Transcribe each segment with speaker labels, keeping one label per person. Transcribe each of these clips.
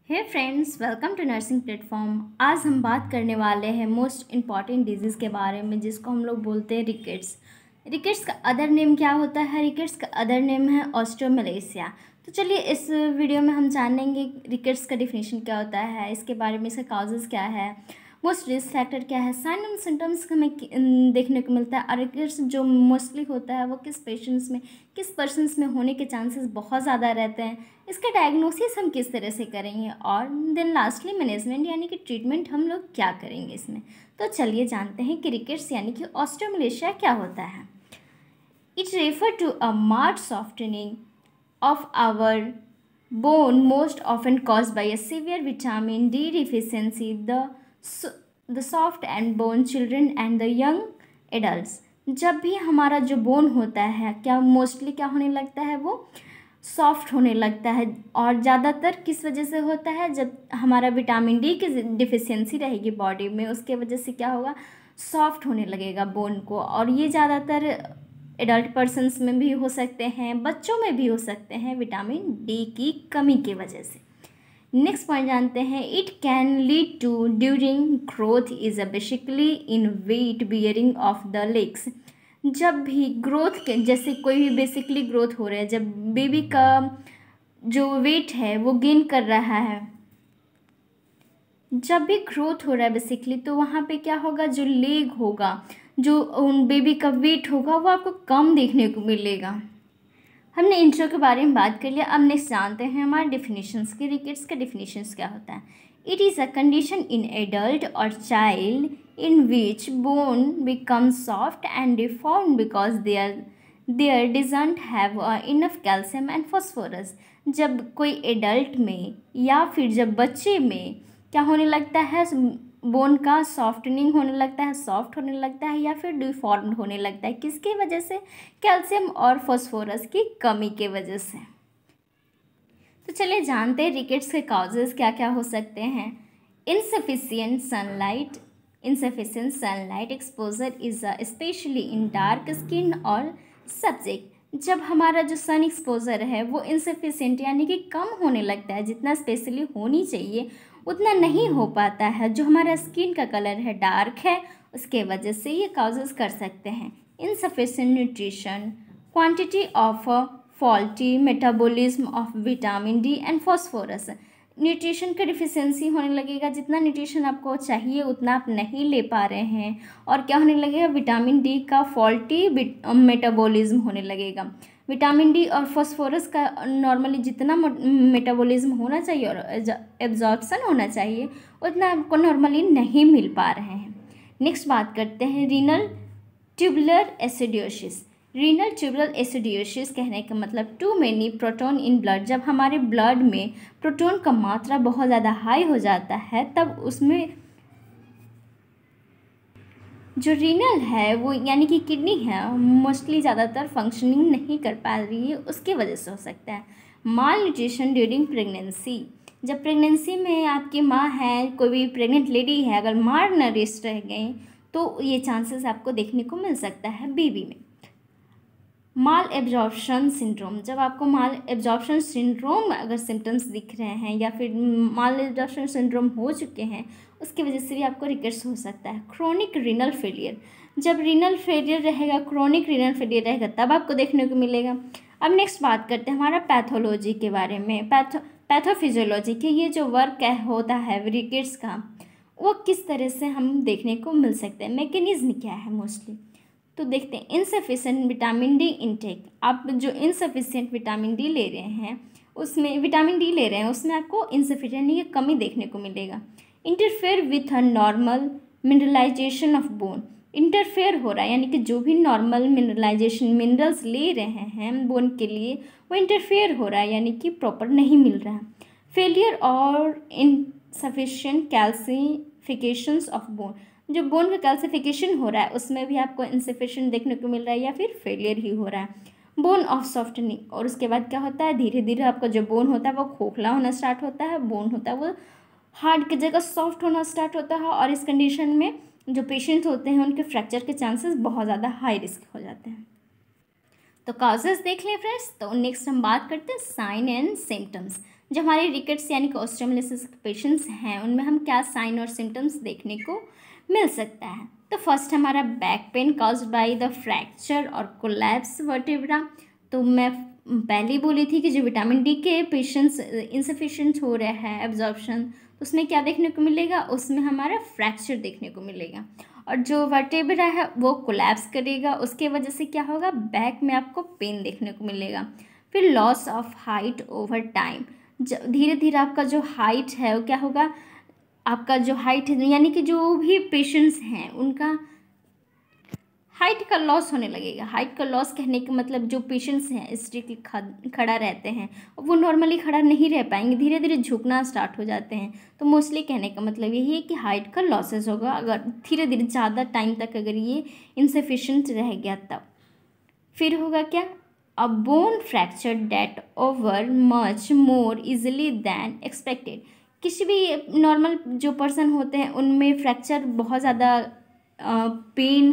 Speaker 1: Hey friends, welcome to nursing platform. आज हम बात करने वाले हैं मोस्ट इम्पॉर्टेंट डिजीज़ के बारे में, जिसको हम लोग बोलते हैं रिकेट्स। रिकेट्स का अदर नेम क्या होता है? रिकेट्स का अदर नेम है ऑस्टियोमलेशिया। तो चलिए इस वीडियो में हम जानेंगे रिकेट्स का डिफिनेशन क्या होता है, इसके बारे में, इसका काजेज़ क्या है, मोस्ट रिस्क फैक्टर क्या है, साइन एंड सिम्टम्स हमें देखने को मिलता है। और रिकेट्स जो मोस्टली होता है वो किस पेशेंट्स में, किस पर्सन्स में होने के चांसेस बहुत ज़्यादा रहते हैं, इसका डायग्नोसिस हम किस तरह से करेंगे, और देन लास्टली मैनेजमेंट यानी कि ट्रीटमेंट हम लोग क्या करेंगे इसमें। तो चलिए जानते हैं कि रिकेट्स यानी कि ऑस्टियोमलेशिया क्या होता है। It refer to a marked softening of our bone most often caused by a severe vitamin D deficiency the soft and bone children and the young adults। जब भी हमारा जो बोन होता है क्या मोस्टली क्या होने लगता है, वो सॉफ्ट होने लगता है। और ज़्यादातर किस वजह से होता है? जब हमारा विटामिन डी की डिफिशियंसी रहेगी बॉडी में, उसके वजह से क्या होगा, सॉफ्ट होने लगेगा बोन को। और ये ज़्यादातर एडल्ट पर्सन्स में भी हो सकते हैं, बच्चों में भी हो सकते हैं, विटामिन डी की कमी की वजह से। नेक्स्ट पॉइंट जानते हैं। It can lead to during growth is basically in weight bearing of the legs. जब भी ग्रोथ के, जैसे कोई भी बेसिकली ग्रोथ हो रहा है, जब बेबी का जो वेट है वो गेन कर रहा है, जब भी ग्रोथ हो रहा है बेसिकली, तो वहाँ पे क्या होगा, जो लेग होगा, जो उन बेबी का वेट होगा, वो आपको कम देखने को मिलेगा। हमने इंट्रो के बारे में बात कर लिया। अब नेक्स्ट जानते हैं हमारे डिफिनीशंस के। रिकेट्स का डिफिनीशंस क्या होता है? It is a condition in adult और child in which bone become soft and deformed because there doesn't have enough calcium and phosphorus. जब कोई एडल्ट में या फिर जब बच्चे में क्या होने लगता है, बोन का सॉफ्टनिंग होने लगता है, सॉफ्ट होने लगता है, या फिर डिफॉर्म्ड होने लगता है। किसकी वजह से? कैल्शियम और फास्फोरस की कमी के वजह से। तो चलिए जानते हैं रिकेट्स के कॉजेज़ क्या क्या हो सकते हैं। Insufficient sunlight exposure is specially in dark skin और सब्जेक्ट। जब हमारा जो सन एक्सपोजर है वो इनसफिशिएंट यानी कि कम होने लगता है, जितना स्पेशली होनी चाहिए उतना नहीं हो पाता है, जो हमारा स्किन का कलर है डार्क है, उसके वजह से ये काजेज़ कर सकते हैं। Insufficient nutrition, quantity of faulty metabolism of vitamin D and phosphorus. Nutrition का डिफिशियंसी होने लगेगा, जितना न्यूट्रिशन आपको चाहिए उतना आप नहीं ले पा रहे हैं। और क्या होने लगेगा, विटामिन डी का फॉल्टी मेटाबॉलिज्म होने लगेगा। विटामिन डी और फॉस्फोरस का नॉर्मली जितना मेटाबॉलिज्म होना चाहिए और एब्जॉर्प्शन होना चाहिए उतना आपको नॉर्मली नहीं मिल पा रहे हैं। नेक्स्ट बात करते हैं renal tubular acidosis. Renal tubular acidosis कहने का मतलब too many proton in blood. जब हमारे ब्लड में प्रोटॉन का मात्रा बहुत ज़्यादा हाई हो जाता है, तब उसमें जो रीनल है वो यानी कि किडनी है, मोस्टली ज़्यादातर फंक्शनिंग नहीं कर पा रही है, उसकी वजह से हो सकता है। माल न्यूट्रिशन ड्यूरिंग प्रेगनेंसी। जब प्रेगनेंसी में आपकी माँ है, कोई भी प्रेग्नेंट लेडी है, अगर माल नरिश रह गई तो ये चांसेस आपको देखने को मिल सकता है बेबी में। माल एब्जॉर्प्शन सिंड्रोम। जब आपको माल एब्जॉर्प्शन सिंड्रोम अगर सिम्टम्स दिख रहे हैं या फिर माल एब्जॉर्प्शन सिंड्रोम हो चुके हैं, उसकी वजह से भी आपको रिकेट्स हो सकता है। Chronic renal failure. जब रीनल फेलियर रहेगा, क्रोनिक रीनल फेलियर रहेगा, तब आपको देखने को मिलेगा। अब नेक्स्ट बात करते हैं हमारा पैथोलॉजी के बारे में, पैथोफिजियोलॉजी के। ये जो वर्क होता है रिकेट्स का, वो किस तरह से हम देखने को मिल सकते हैं, मैकेनिज्म क्या है मोस्टली। तो देखते हैं इनसफिशिएंट विटामिन डी इनटेक। आप जो इनसफिशिएंट विटामिन डी ले रहे हैं, उसमें विटामिन डी ले रहे हैं, उसमें आपको इनसफिशिएंट की कमी देखने को मिलेगा। Interfere with a normal mineralization of bone. Interfere हो रहा है यानी कि जो भी नॉर्मल मिनरलाइजेशन मिनरल्स ले रहे हैं बोन के लिए, वो इंटरफेयर हो रहा है यानी कि प्रॉपर नहीं मिल रहा है। फेलियर और इनसफिशिएंट कैल्सिफिकेशंस ऑफ बोन। जो बोन का कैल्सिफिकेशन हो रहा है उसमें भी आपको इनसफिशिएंट देखने को मिल रहा है या फिर फेलियर ही हो रहा है। Bone of softening. और उसके बाद क्या होता है, धीरे धीरे आपका जो बोन होता है वो खोखला होना स्टार्ट होता है, बोन होता है वो हार्ड की जगह सॉफ्ट होना स्टार्ट होता है। और इस कंडीशन में जो पेशेंट होते हैं उनके फ्रैक्चर के चांसेस बहुत ज़्यादा हाई रिस्क हो जाते हैं। तो काजेस देख लें फ्रेंड्स। तो नेक्स्ट हम बात करते हैं साइन एंड सिम्टम्स। जो हमारे रिकेट्स यानी कि ऑस्टियोमाइलिसिस के पेशेंट्स हैं उनमें हम क्या साइन और सिम्टम्स देखने को मिल सकता है। तो फर्स्ट हमारा back pain caused by the fracture और कोलैप्स वर्टेब्रा। तो मैं पहले ही बोली थी कि जो विटामिन डी के पेशेंट्स इंसफिशिएंट हो रहा है एब्जॉर्प्शन, तो उसमें क्या देखने को मिलेगा, उसमें हमारा फ्रैक्चर देखने को मिलेगा और जो वर्टेब्रा है वो कोलैप्स करेगा, उसके वजह से क्या होगा, बैक में आपको पेन देखने को मिलेगा। फिर loss of height over time, धीरे धीरे आपका जो हाइट है वो क्या होगा, आपका जो हाइट है यानी कि जो भी पेशेंट्स हैं उनका हाइट का लॉस होने लगेगा। हाइट का लॉस कहने का मतलब जो पेशेंट्स हैं स्ट्रिक्टली खड़ा रहते हैं वो नॉर्मली खड़ा नहीं रह पाएंगे, धीरे धीरे झुकना स्टार्ट हो जाते हैं। तो मोस्टली कहने का मतलब यही है कि हाइट का लॉसेस होगा अगर धीरे धीरे ज़्यादा टाइम तक अगर ये इनसफिशिएंट रह गया तब। फिर होगा क्या, a bone fracture date over much more easily than expected. किसी भी नॉर्मल जो पर्सन होते हैं उनमें फ्रैक्चर बहुत ज़्यादा पेन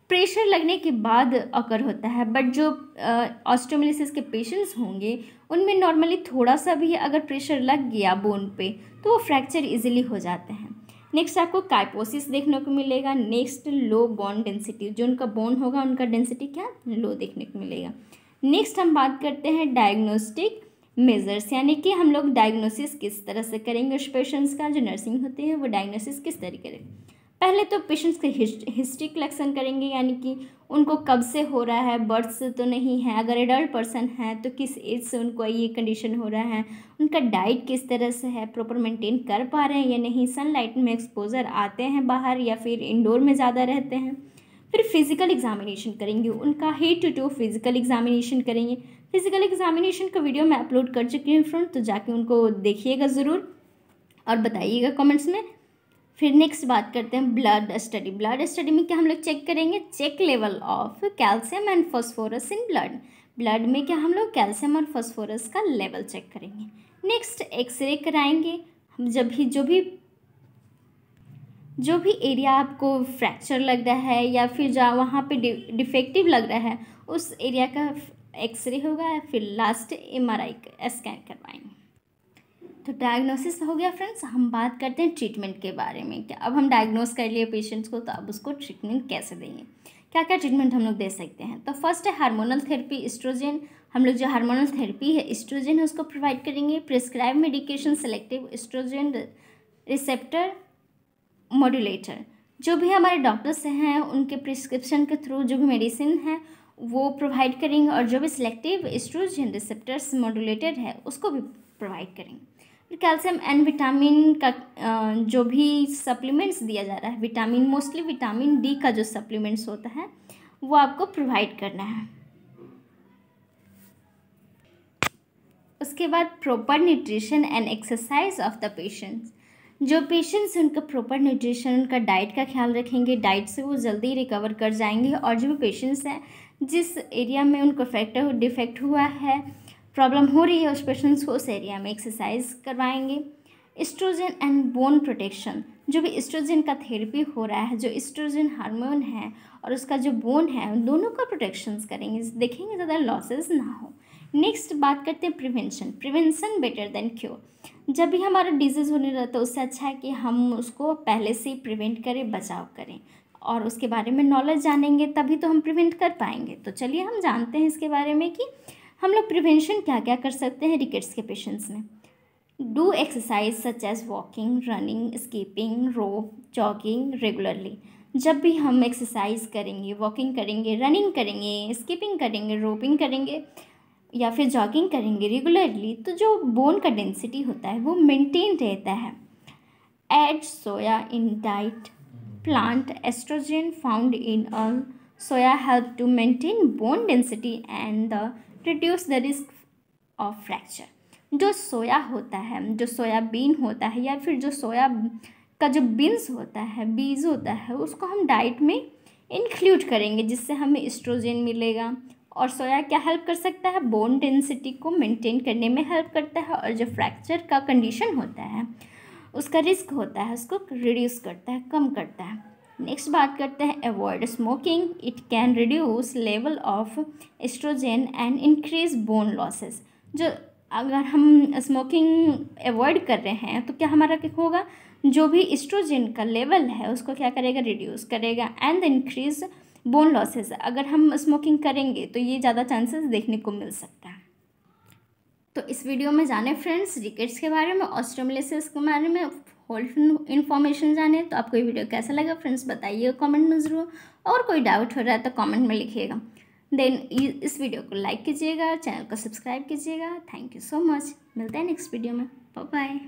Speaker 1: प्रेशर लगने के बाद अकर होता है, बट जो ऑस्टियोमाइलिसिस के पेशेंट्स होंगे उनमें नॉर्मली थोड़ा सा भी अगर प्रेशर लग गया बोन पे तो वो फ्रैक्चर इजीली हो जाते हैं। नेक्स्ट आपको काइपोसिस देखने को मिलेगा। नेक्स्ट लो बोन डेंसिटी, जो उनका बोन होगा उनका डेंसिटी क्या लो देखने को मिलेगा। नेक्स्ट हम बात करते हैं डायग्नोस्टिक मेजर्स, यानी कि हम लोग डायग्नोसिस किस तरह से करेंगे उस पेशेंट्स का, जो नर्सिंग होते हैं वो डायग्नोसिस किस तरीके से। पहले तो पेशेंट्स के हिस्ट्री कलेक्शन करेंगे, यानी कि उनको कब से हो रहा है, बर्थ से तो नहीं है, अगर एडल्ट पर्सन है तो किस एज से उनको ये कंडीशन हो रहा है, उनका डाइट किस तरह से है, प्रॉपर मेंटेन कर पा रहे हैं या नहीं, सनलाइट में एक्सपोजर आते हैं बाहर या फिर इंडोर में ज़्यादा रहते हैं। फिर फिजिकल एग्जामिनेशन करेंगे, उनका head to toe physical examination करेंगे। फिजिकल एग्जामिनेशन का वीडियो मैं अपलोड कर चुकी हूँ फ्रेंड, तो जाके उनको देखिएगा ज़रूर और बताइएगा कमेंट्स में। फिर नेक्स्ट बात करते हैं ब्लड स्टडी। ब्लड स्टडी में क्या हम लोग चेक करेंगे, check level of calcium and phosphorus in blood. Blood में क्या हम लोग कैल्शियम और फास्फोरस का लेवल चेक करेंगे। नेक्स्ट एक्सरे कराएंगे, हम जो भी एरिया आपको फ्रैक्चर लग रहा है या फिर जहाँ वहाँ पे डिफेक्टिव लग रहा है उस एरिया का एक्सरे होगा। फिर लास्ट MRI स्कैन करवाएंगे। तो डायग्नोसिस हो गया फ्रेंड्स। हम बात करते हैं ट्रीटमेंट के बारे में। क्या अब हम डायग्नोस कर लिए पेशेंट्स को, तो अब उसको ट्रीटमेंट कैसे देंगे, क्या क्या ट्रीटमेंट हम लोग दे सकते हैं। तो फर्स्ट है हार्मोनल थेरेपी, एस्ट्रोजन। हम लोग जो हार्मोनल थेरेपी है एस्ट्रोजन है उसको प्रोवाइड करेंगे। Prescribe medication selective oestrogen receptor modulator, जो भी हमारे डॉक्टर्स हैं उनके प्रिस्क्रिप्शन के थ्रू जो भी मेडिसिन है वो प्रोवाइड करेंगे, और जो भी सिलेक्टिव एस्ट्रोजन रिसेप्टर्स मॉड्यूलेटर है उसको भी प्रोवाइड करेंगे। फिर कैल्शियम एंड विटामिन का जो भी सप्लीमेंट्स दिया जा रहा है, विटामिन मोस्टली विटामिन डी का जो सप्लीमेंट्स होता है वो आपको प्रोवाइड करना है। उसके बाद proper nutrition and exercise of the patients. जो पेशेंट्स उनका प्रॉपर न्यूट्रिशन, उनका डाइट का ख्याल रखेंगे, डाइट से वो जल्दी रिकवर कर जाएंगे। और जो भी पेशेंट्स हैं जिस एरिया में उनको डिफेक्ट हुआ है, प्रॉब्लम हो रही है उस पेशेंट्स को, उस एरिया में एक्सरसाइज करवाएंगे। एस्ट्रोजन एंड बोन प्रोटेक्शन, जो भी एस्ट्रोजन का थेरेपी हो रहा है, जो एस्ट्रोजन हार्मोन है और उसका जो बोन है उन दोनों का प्रोटेक्शंस करेंगे, देखेंगे ज़्यादा लॉसेस ना हो। नेक्स्ट बात करते हैं prevention. Prevention better than cure. जब भी हमारा डिजीज़ होने रहता है उससे अच्छा है कि हम उसको पहले से ही प्रिवेंट करें, बचाव करें, और उसके बारे में नॉलेज जानेंगे तभी तो हम प्रिवेंट कर पाएंगे। तो चलिए हम जानते हैं इसके बारे में कि हम लोग प्रिवेंशन क्या क्या कर सकते हैं रिकेट्स के पेशेंट्स में। Do exercise such as walking, running, skipping rope, jogging regularly. जब भी हम एक्सरसाइज करेंगे, वॉकिंग करेंगे, रनिंग करेंगे, स्कीपिंग करेंगे, रोपिंग करेंगे या फिर जॉगिंग करेंगे रेगुलरली, तो जो बोन का डेंसिटी होता है वो मेंटेन रहता है। Add soya in diet, plant oestrogen found in soya help to maintain bone density and the reduce the risk of fracture. जो सोया होता है, जो सोयाबीन होता है या फिर जो सोया का जो बीन्स होता है, बीज होता है, उसको हम डाइट में इंक्लूड करेंगे जिससे हमें एस्ट्रोजन मिलेगा। और सोया क्या हेल्प कर सकता है, बोन डेंसिटी को मेंटेन करने में हेल्प करता है, और जो फ्रैक्चर का कंडीशन होता है उसका रिस्क होता है उसको रिड्यूस करता है, कम करता है। नेक्स्ट बात करते हैं avoid smoking, it can reduce level of oestrogen and increase bone losses. जो अगर हम स्मोकिंग अवॉइड कर रहे हैं तो क्या हमारा क्या होगा, जो भी एस्ट्रोजन का लेवल है उसको क्या करेगा, रिड्यूस करेगा एंड इंक्रीज बोन लॉसेस। अगर हम स्मोकिंग करेंगे तो ये ज़्यादा चांसेस देखने को मिल सकता है। तो इस वीडियो में जाने फ्रेंड्स रिकेट्स के बारे में, ऑस्टियोमाइलिसिस के बारे में होल इन्फॉर्मेशन जाने। तो आपको ये वीडियो कैसा लगा फ्रेंड्स बताइए कमेंट में ज़रूर, और कोई डाउट हो रहा है तो कमेंट में लिखिएगा। देन इस वीडियो को लाइक कीजिएगा, चैनल को सब्सक्राइब कीजिएगा। थैंक यू सो मच, मिलते हैं नेक्स्ट वीडियो में, बाय बाय।